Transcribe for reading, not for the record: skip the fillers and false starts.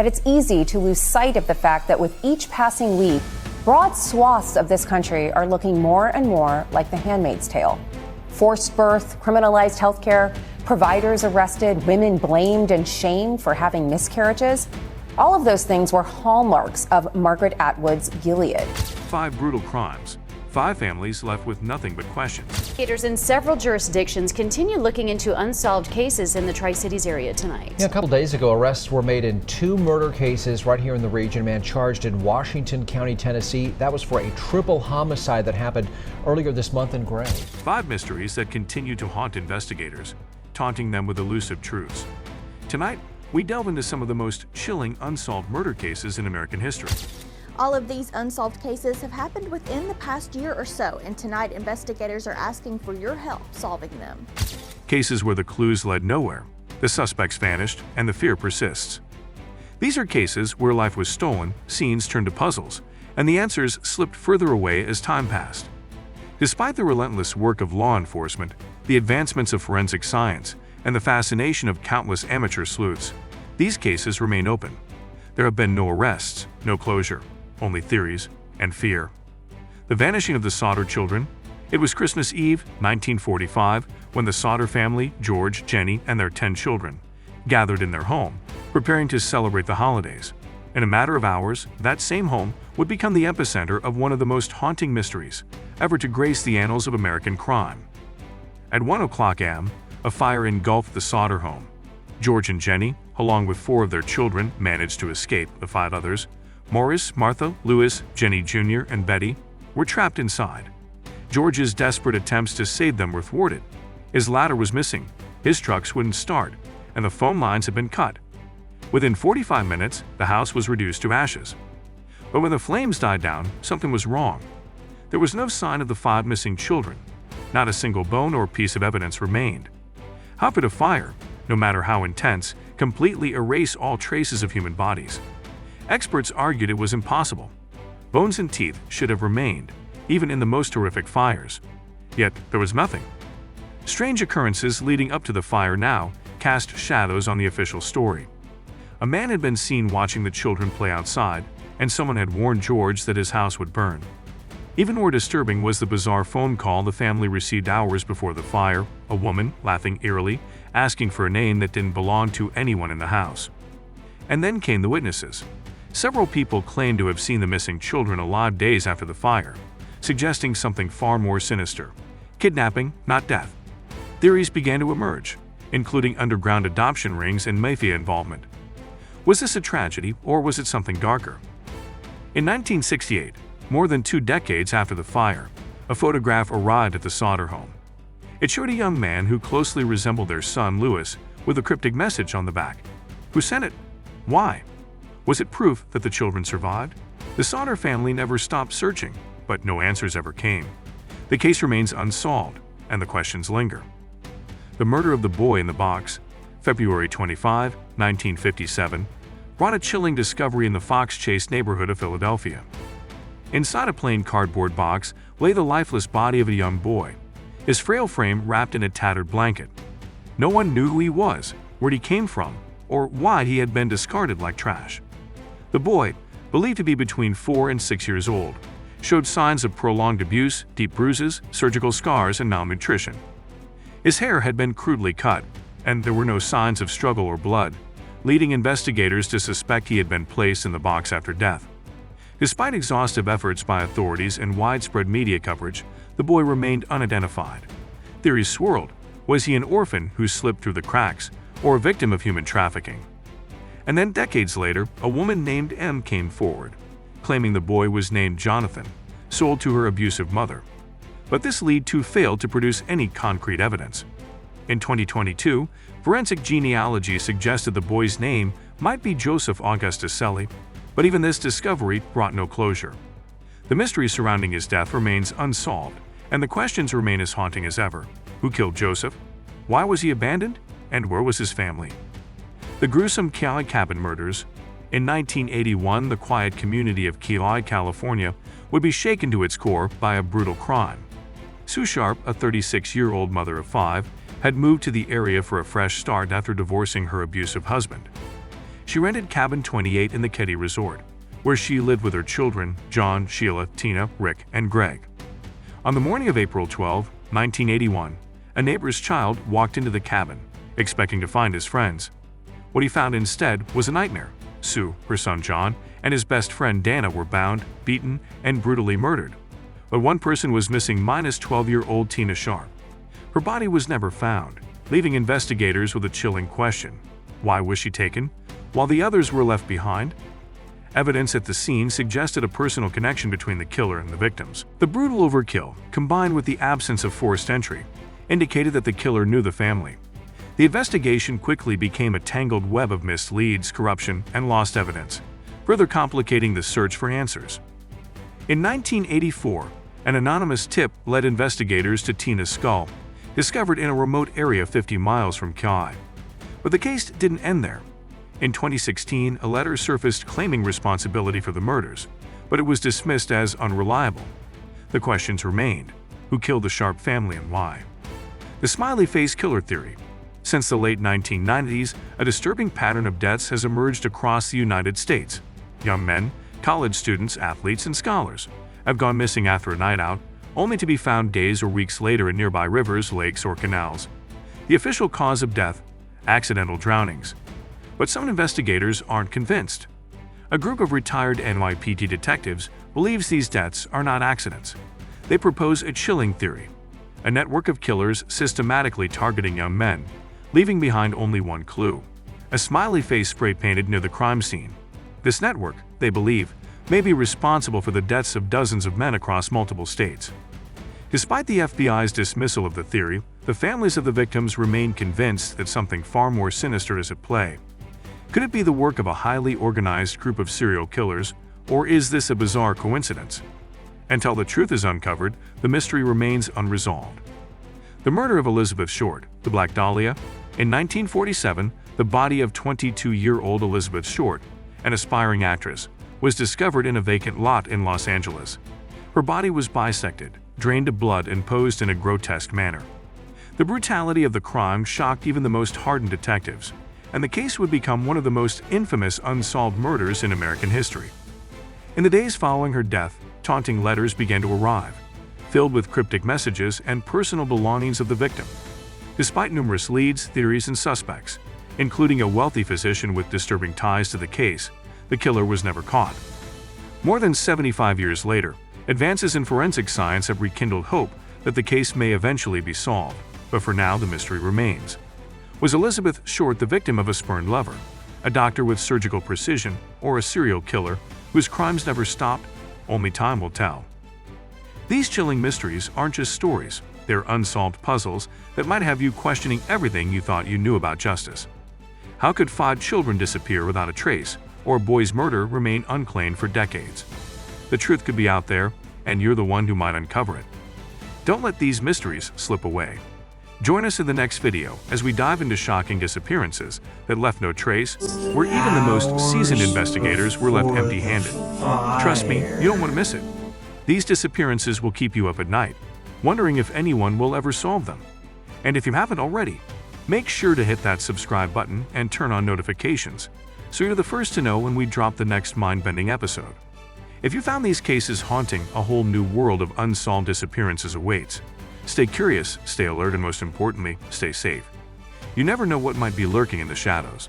that it's easy to lose sight of the fact that with each passing week, broad swaths of this country are looking more and more like The Handmaid's Tale. Forced birth, criminalized healthcare, providers arrested, women blamed and shamed for having miscarriages. All of those things were hallmarks of Margaret Atwood's Gilead. 5 brutal crimes. 5 families left with nothing but questions. Investigators in several jurisdictions continue looking into unsolved cases in the Tri-Cities area tonight. Yeah, a couple days ago, arrests were made in 2 murder cases right here in the region. A man charged in Washington County, Tennessee. That was for a triple homicide that happened earlier this month in Gray. 5 mysteries that continue to haunt investigators, taunting them with elusive truths. Tonight, we delve into some of the most chilling unsolved murder cases in American history. All of these unsolved cases have happened within the past year or so, and tonight investigators are asking for your help solving them. Cases where the clues led nowhere, the suspects vanished, and the fear persists. These are cases where life was stolen, scenes turned to puzzles, and the answers slipped further away as time passed. Despite the relentless work of law enforcement, the advancements of forensic science, and the fascination of countless amateur sleuths, these cases remain open. There have been no arrests, no closure, only theories and fear. The vanishing of the Sauter children. It was Christmas Eve, 1945, when the Sauter family, George, Jenny, and their 10 children, gathered in their home, preparing to celebrate the holidays. In a matter of hours, that same home would become the epicenter of one of the most haunting mysteries ever to grace the annals of American crime. At 1:00 a.m., a fire engulfed the Sauter home. George and Jenny, along with 4 of their children, managed to escape. The 5 others, Morris, Martha, Louis, Jenny Jr., and Betty, were trapped inside. George's desperate attempts to save them were thwarted. His ladder was missing, his trucks wouldn't start, and the phone lines had been cut. Within 45 minutes, the house was reduced to ashes. But when the flames died down, something was wrong. There was no sign of the 5 missing children. Not a single bone or piece of evidence remained. How could a fire, no matter how intense, completely erase all traces of human bodies? Experts argued it was impossible. Bones and teeth should have remained, even in the most horrific fires. Yet there was nothing. Strange occurrences leading up to the fire now cast shadows on the official story. A man had been seen watching the children play outside, and someone had warned George that his house would burn. Even more disturbing was the bizarre phone call the family received hours before the fire, a woman, laughing eerily, asking for a name that didn't belong to anyone in the house. And then came the witnesses. Several people claimed to have seen the missing children alive days after the fire, suggesting something far more sinister: kidnapping, not death. Theories began to emerge, including underground adoption rings and mafia involvement. Was this a tragedy, or was it something darker? In 1968, more than 2 decades after the fire, a photograph arrived at the Sauter home. It showed a young man who closely resembled their son, Louis, with a cryptic message on the back. Who sent it? Why? Was it proof that the children survived? The Sauter family never stopped searching, but no answers ever came. The case remains unsolved, and the questions linger. The murder of the boy in the box, February 25, 1957, brought a chilling discovery in the Fox Chase neighborhood of Philadelphia. Inside a plain cardboard box lay the lifeless body of a young boy, his frail frame wrapped in a tattered blanket. No one knew who he was, where he came from, or why he had been discarded like trash. The boy, believed to be between 4 and 6 years old, showed signs of prolonged abuse, deep bruises, surgical scars, and malnutrition. His hair had been crudely cut, and there were no signs of struggle or blood, leading investigators to suspect he had been placed in the box after death. Despite exhaustive efforts by authorities and widespread media coverage, the boy remained unidentified. Theories swirled. Was he an orphan who slipped through the cracks, or a victim of human trafficking? And then decades later, a woman named M came forward, claiming the boy was named Jonathan, sold to her abusive mother. But this lead too failed to produce any concrete evidence. In 2022, forensic genealogy suggested the boy's name might be Joseph Augustus Selly, but even this discovery brought no closure. The mystery surrounding his death remains unsolved, and the questions remain as haunting as ever. Who killed Joseph? Why was he abandoned? And where was his family? The gruesome Kiley Cabin murders. In 1981, the quiet community of Kiley, California, would be shaken to its core by a brutal crime. Sue Sharp, a 36-year-old mother of 5, had moved to the area for a fresh start after divorcing her abusive husband. she rented Cabin 28 in the Ketty Resort, where she lived with her children, John, Sheila, Tina, Rick, and Greg. On the morning of April 12, 1981, a neighbor's child walked into the cabin, expecting to find his friends. What he found instead was a nightmare. Sue, her son John, and his best friend Dana were bound, beaten, and brutally murdered. But one person was missing: 12-year-old Tina Sharp. Her body was never found, leaving investigators with a chilling question. Why was she taken, while the others were left behind? Evidence at the scene suggested a personal connection between the killer and the victims. The brutal overkill, combined with the absence of forced entry, indicated that the killer knew the family. The investigation quickly became a tangled web of missed leads, corruption, and lost evidence, further complicating the search for answers. In 1984, an anonymous tip led investigators to Tina's skull, discovered in a remote area 50 miles from Kauai. But the case didn't end there. In 2016, a letter surfaced claiming responsibility for the murders, but it was dismissed as unreliable. The questions remained: who killed the Sharp family and why? The smiley face killer theory. Since the late 1990s, a disturbing pattern of deaths has emerged across the United States. Young men, college students, athletes, and scholars have gone missing after a night out, only to be found days or weeks later in nearby rivers, lakes, or canals. The official cause of death: accidental drownings. But some investigators aren't convinced. A group of retired NYPD detectives believes these deaths are not accidents. They propose a chilling theory: a network of killers systematically targeting young men, leaving behind only one clue: a smiley face spray-painted near the crime scene. This network, they believe, may be responsible for the deaths of dozens of men across multiple states. Despite the FBI's dismissal of the theory, the families of the victims remain convinced that something far more sinister is at play. Could it be the work of a highly organized group of serial killers, or is this a bizarre coincidence? Until the truth is uncovered, the mystery remains unresolved. The murder of Elizabeth Short, the Black Dahlia. In 1947, the body of 22-year-old Elizabeth Short, an aspiring actress, was discovered in a vacant lot in Los Angeles. Her body was bisected, drained of blood, and posed in a grotesque manner. The brutality of the crime shocked even the most hardened detectives, and the case would become one of the most infamous unsolved murders in American history. In the days following her death, taunting letters began to arrive, filled with cryptic messages and personal belongings of the victim. Despite numerous leads, theories, and suspects, including a wealthy physician with disturbing ties to the case, the killer was never caught. More than 75 years later, advances in forensic science have rekindled hope that the case may eventually be solved, but for now the mystery remains. Was Elizabeth Short the victim of a spurned lover, a doctor with surgical precision, or a serial killer whose crimes never stopped? Only time will tell. These chilling mysteries aren't just stories, they're unsolved puzzles that might have you questioning everything you thought you knew about justice. How could 5 children disappear without a trace, or a boy's murder remain unclaimed for decades? The truth could be out there, and you're the one who might uncover it. Don't let these mysteries slip away. Join us in the next video as we dive into shocking disappearances that left no trace, where even the most seasoned investigators were left empty-handed. Trust me, you don't want to miss it. These disappearances will keep you up at night, wondering if anyone will ever solve them. And if you haven't already, make sure to hit that subscribe button and turn on notifications so you're the first to know when we drop the next mind-bending episode. If you found these cases haunting, a whole new world of unsolved disappearances awaits. Stay curious, stay alert, and most importantly, stay safe. You never know what might be lurking in the shadows.